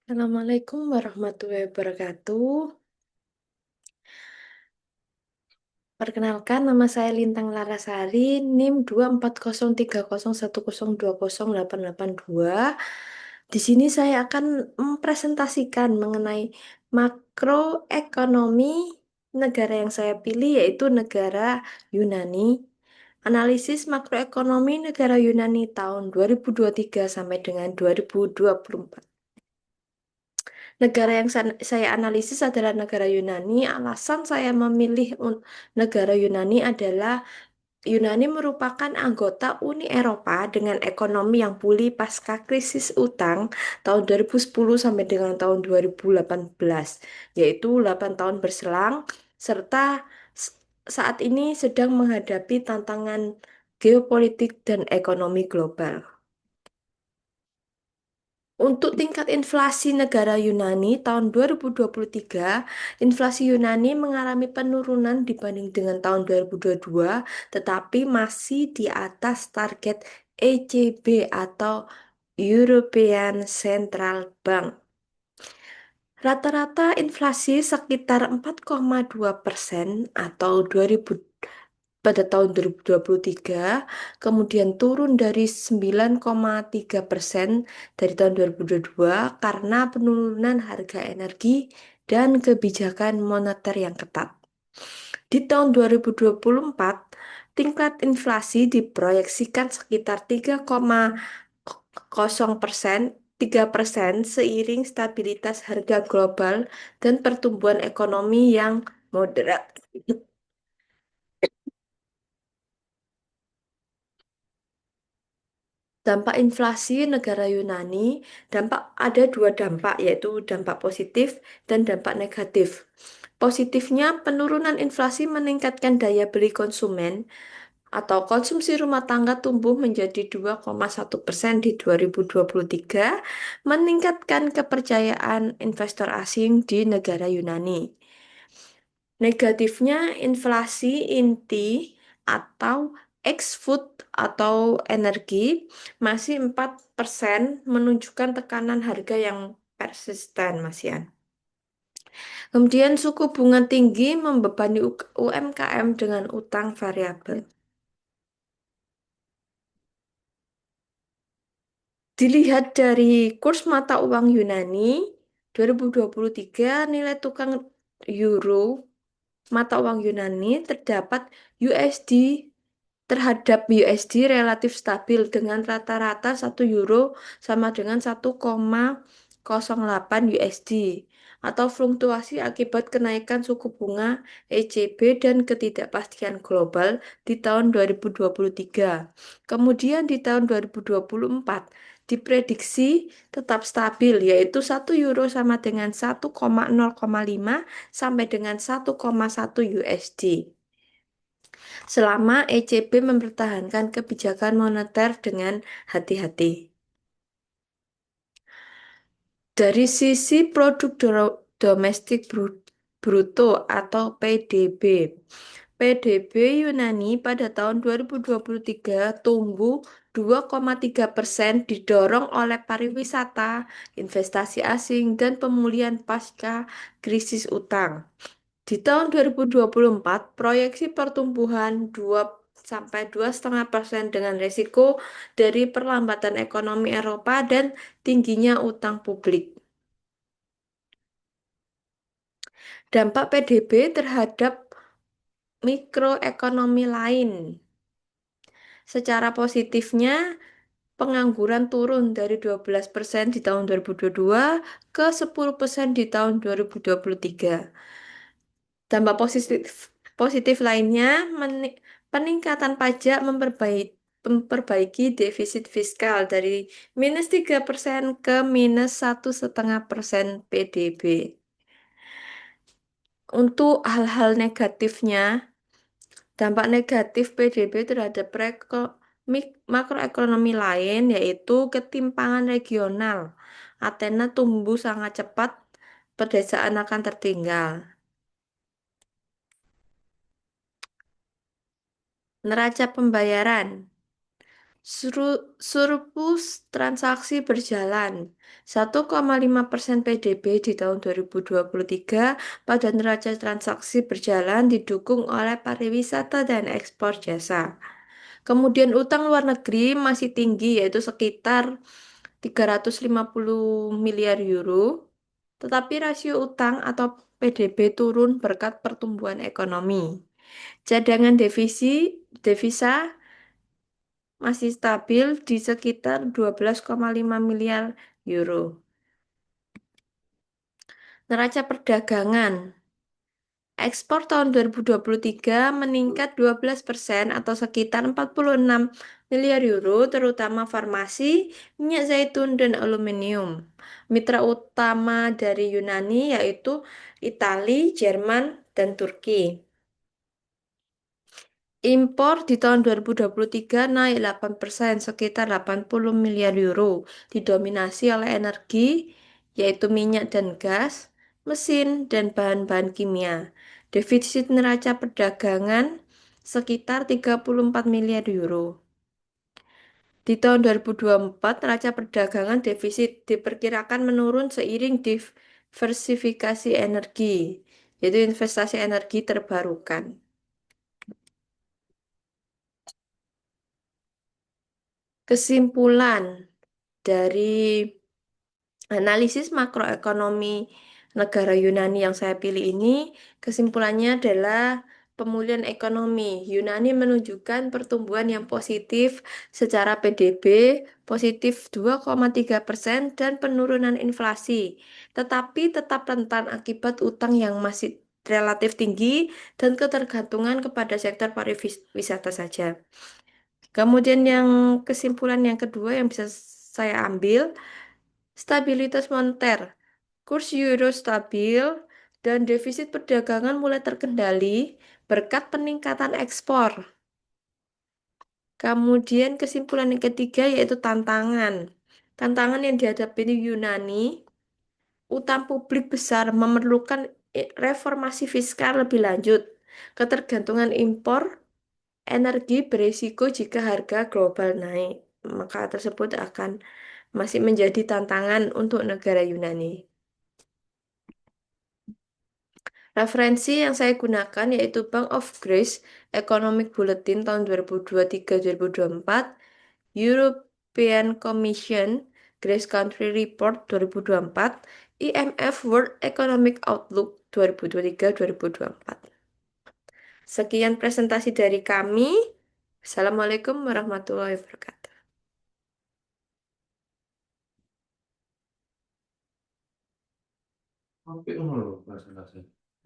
Assalamualaikum warahmatullahi wabarakatuh. Perkenalkan, nama saya Lintang Larasari, NIM 2403010208882. Di sini saya akan mempresentasikan mengenai makroekonomi negara yang saya pilih, yaitu negara Yunani. Analisis makroekonomi negara Yunani tahun 2023 sampai dengan 2024. Negara yang saya analisis adalah negara Yunani. Alasan saya memilih negara Yunani adalah Yunani merupakan anggota Uni Eropa dengan ekonomi yang pulih pasca krisis utang tahun 2010 sampai dengan tahun 2018, yaitu 8 tahun berselang, serta s- saat ini sedang menghadapi tantangan geopolitik dan ekonomi global. Untuk tingkat inflasi negara Yunani tahun 2023, inflasi Yunani mengalami penurunan dibanding dengan tahun 2022, tetapi masih di atas target ECB atau European Central Bank. Rata-rata inflasi sekitar 4,2% atau 2000 pada tahun 2023, kemudian turun dari 9,3% dari tahun 2022 karena penurunan harga energi dan kebijakan moneter yang ketat. Di tahun 2024, tingkat inflasi diproyeksikan sekitar 3,0%, 3% seiring stabilitas harga global dan pertumbuhan ekonomi yang moderat. Dampak inflasi negara Yunani, ada dua dampak, yaitu dampak positif dan dampak negatif. Positifnya, penurunan inflasi meningkatkan daya beli konsumen atau konsumsi rumah tangga tumbuh menjadi 2,1% di 2023, meningkatkan kepercayaan investor asing di negara Yunani. Negatifnya, inflasi inti atau ex-food atau energi masih 4%, menunjukkan tekanan harga yang persisten, Mas Yan. Kemudian suku bunga tinggi membebani UMKM dengan utang variabel. Dilihat dari kurs mata uang Yunani 2023, nilai tukang euro mata uang Yunani terdapat USD terhadap USD relatif stabil dengan rata-rata 1 euro sama dengan 1,08 USD atau fluktuasi akibat kenaikan suku bunga ECB dan ketidakpastian global di tahun 2023. Kemudian di tahun 2024 diprediksi tetap stabil, yaitu 1 euro sama dengan 1,0,5 sampai dengan 1,1 USD selama ECB mempertahankan kebijakan moneter dengan hati-hati. Dari sisi produk domestik bruto atau PDB, PDB Yunani pada tahun 2023 tumbuh 2,3% didorong oleh pariwisata, investasi asing, dan pemulihan pasca krisis utang. Di tahun 2024, proyeksi pertumbuhan 2 sampai 2,5% dengan risiko dari perlambatan ekonomi Eropa dan tingginya utang publik. Dampak PDB terhadap mikroekonomi lain. Secara positifnya, pengangguran turun dari 12% di tahun 2022 ke 10% di tahun 2023. Dampak positif positif lainnya, peningkatan pajak memperbaiki defisit fiskal dari -3% ke -1,5% PDB. Untuk hal-hal negatifnya, dampak negatif PDB terhadap makroekonomi lain yaitu ketimpangan regional. Athena tumbuh sangat cepat, pedesaan akan tertinggal. Neraca pembayaran. Surplus transaksi berjalan 1,5% PDB di tahun 2023 pada neraca transaksi berjalan didukung oleh pariwisata dan ekspor jasa. Kemudian utang luar negeri masih tinggi yaitu sekitar 350 miliar euro, tetapi rasio utang atau PDB turun berkat pertumbuhan ekonomi. Cadangan devisa masih stabil di sekitar 12,5 miliar euro. Neraca perdagangan. Ekspor tahun 2023 meningkat 12% atau sekitar 46 miliar euro, terutama farmasi, minyak zaitun, dan aluminium. Mitra utama dari Yunani yaitu Italia, Jerman, dan Turki. Impor di tahun 2023 naik 8%, sekitar 80 miliar euro, didominasi oleh energi, yaitu minyak dan gas, mesin, dan bahan-bahan kimia. Defisit neraca perdagangan sekitar 34 miliar euro. Di tahun 2024, neraca perdagangan defisit diperkirakan menurun seiring diversifikasi energi, yaitu investasi energi terbarukan. Kesimpulan dari analisis makroekonomi negara Yunani yang saya pilih ini, kesimpulannya adalah pemulihan ekonomi. Yunani menunjukkan pertumbuhan yang positif secara PDB positif 2,3% dan penurunan inflasi, tetapi tetap rentan akibat utang yang masih relatif tinggi dan ketergantungan kepada sektor pariwisata saja. Kemudian kesimpulan yang kedua yang bisa saya ambil, stabilitas moneter. Kurs euro stabil dan defisit perdagangan mulai terkendali berkat peningkatan ekspor. Kemudian kesimpulan yang ketiga yaitu tantangan. Tantangan yang dihadapi Yunani, utang publik besar memerlukan reformasi fiskal lebih lanjut. Ketergantungan impor energi berisiko jika harga global naik. Maka tersebut akan masih menjadi tantangan untuk negara Yunani. Referensi yang saya gunakan yaitu Bank of Greece Economic Bulletin tahun 2023-2024, European Commission Greece Country Report 2024, IMF World Economic Outlook 2023-2024. Sekian presentasi dari kami. Assalamualaikum warahmatullahi wabarakatuh. Oke, ngono lho, presentasi.